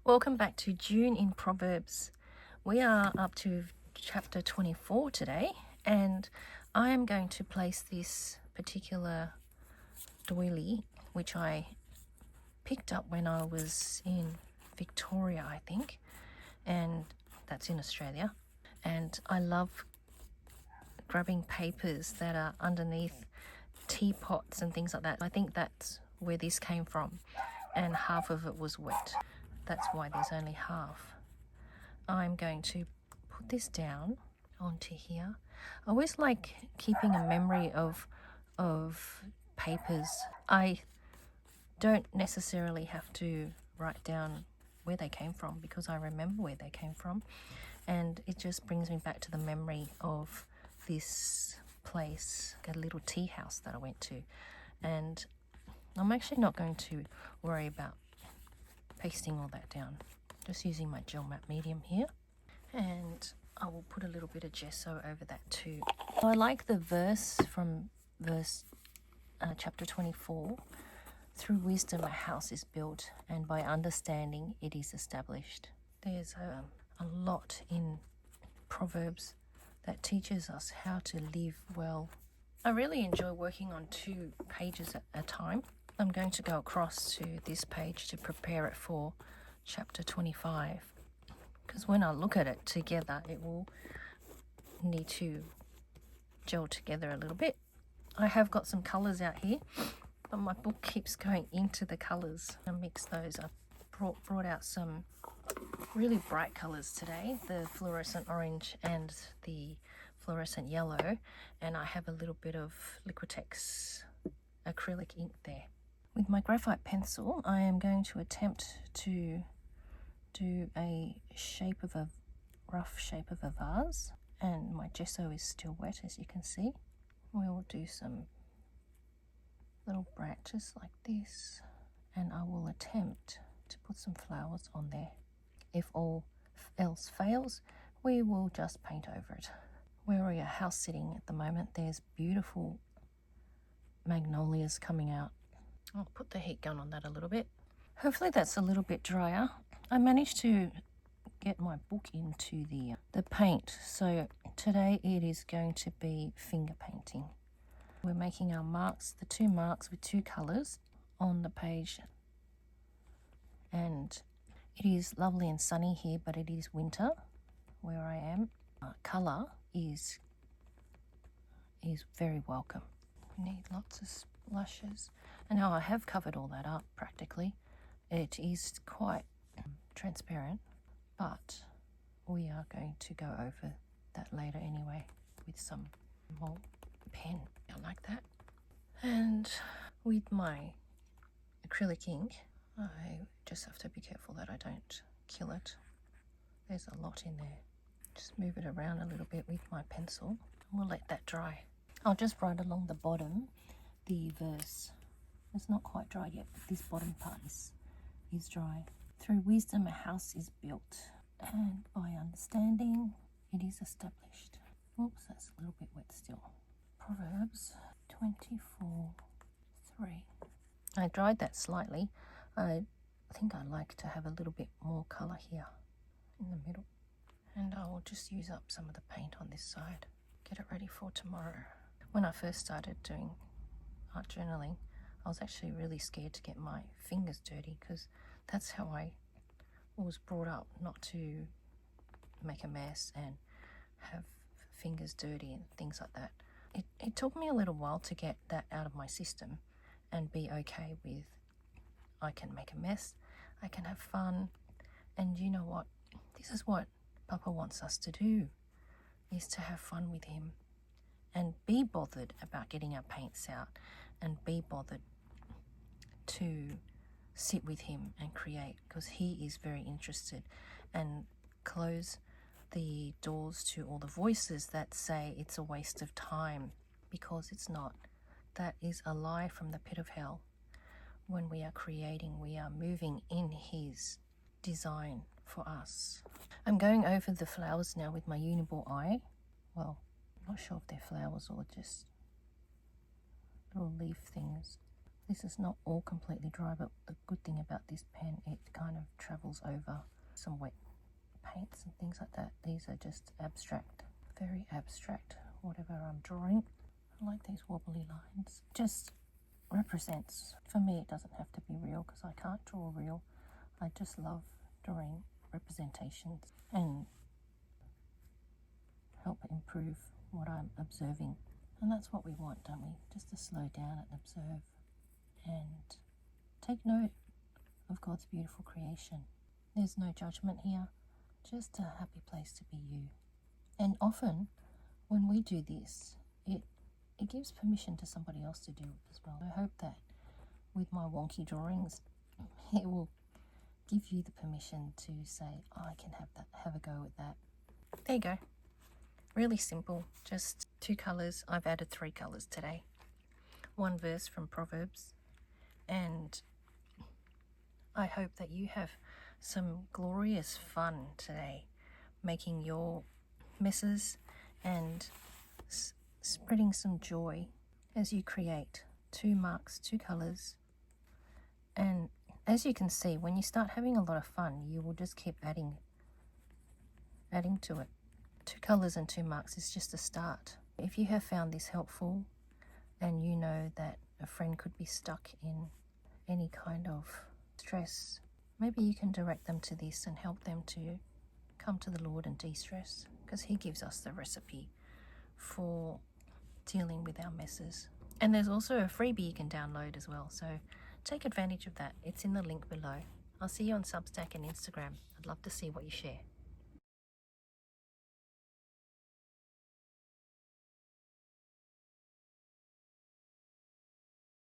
Welcome back to June in Proverbs. We are up to chapter 24 today, and I am going to place this particular doily, which I picked up when I was in Victoria, I think, and that's in Australia. And I love grabbing papers that are underneath teapots and things like that. I think that's where this came from, and half of it was wet. That's why there's only half. I'm going to put this down onto here. I always like keeping a memory of papers. I don't necessarily have to write down where they came from because I remember where they came from, and it just brings me back to the memory of this place, a little tea house that I went to. And I'm actually not going to worry about pasting all that down, just using my gel matte medium here, and I will put a little bit of gesso over that too. I like the verse from chapter 24. Through wisdom a house is built, and by understanding it is established. There's a lot in Proverbs that teaches us how to live well. I really enjoy working on 2 pages at a time. I'm going to go across to this page to prepare it for chapter 25, because when I look at it together, it will need to gel together a little bit. I have got some colours out here, but my book keeps going into the colours. I mix those. I brought out some really bright colours today, the fluorescent orange and the fluorescent yellow, and I have a little bit of Liquitex acrylic ink there. With my graphite pencil, I am going to attempt to do a rough shape of a vase, and my gesso is still wet, as you can see. We will do some little branches like this, and I will attempt to put some flowers on there. If all else fails, we will just paint over it. Where we are house sitting at the moment, there's beautiful magnolias coming out. I'll put the heat gun on that a little bit. Hopefully that's a little bit drier. I managed to get my book into the paint, so today it is going to be finger painting. We're making our marks, the 2 marks with 2 colours on the page, and it is lovely and sunny here, but it is winter where I am. Colour is very welcome. We need lots of blushes, and now I have covered all that up practically. It is quite transparent, but we are going to go over that later anyway with some more pen. I like that. And with my acrylic ink, I just have to be careful that I don't kill it. There's a lot in there. Just move it around a little bit with my pencil, and we'll let that dry. I'll just write along the bottom the verse. It's not quite dry yet, but this bottom part is dry. Through wisdom a house is built, and by understanding it is established. Oops, that's a little bit wet still. Proverbs 24:3. I dried that slightly. I think I like to have a little bit more colour here in the middle. And I will just use up some of the paint on this side. Get it ready for tomorrow. When I first started doing art journaling, I was actually really scared to get my fingers dirty, because that's how I was brought up, not to make a mess and have fingers dirty and things like that. It took me a little while to get that out of my system and be okay with, I can make a mess, I can have fun, and you know what? This is what Pappa wants us to do, is to have fun with him and be bothered about getting our paints out, and be bothered to sit with him and create, because he is very interested, and close the doors to all the voices that say it's a waste of time, because it's not. That is a lie from the pit of hell. When we are creating, we are moving in his design for us. I'm going over the flowers now with my Uniball eye. Well, I'm not sure if they're flowers or just little leaf things. This is not all completely dry, but the good thing about this pen, it kind of travels over some wet paints and things like that. These are just abstract, very abstract, whatever I'm drawing. I like these wobbly lines. Just represents, for me it doesn't have to be real because I can't draw real. I just love drawing representations and help improve what I'm observing. And that's what we want, don't we? Just to slow down and observe and take note of God's beautiful creation. There's no judgment here, just a happy place to be you. And often when we do this, it gives permission to somebody else to do it as well. I hope that with my wonky drawings, it will give you the permission to say, oh, I can have that, have a go with that. There you go. Really simple, just 2 colours. I've added 3 colours today. 1 verse from Proverbs, and I hope that you have some glorious fun today making your messes and spreading some joy as you create 2 marks, 2 colours. And as you can see, when you start having a lot of fun, you will just keep adding to it. 2 colours and 2 marks is just a start. If you have found this helpful and you know that a friend could be stuck in any kind of stress, maybe you can direct them to this and help them to come to the Lord and de-stress, because He gives us the recipe for dealing with our messes. And there's also a freebie you can download as well, so take advantage of that. It's in the link below. I'll see you on Substack and Instagram. I'd love to see what you share.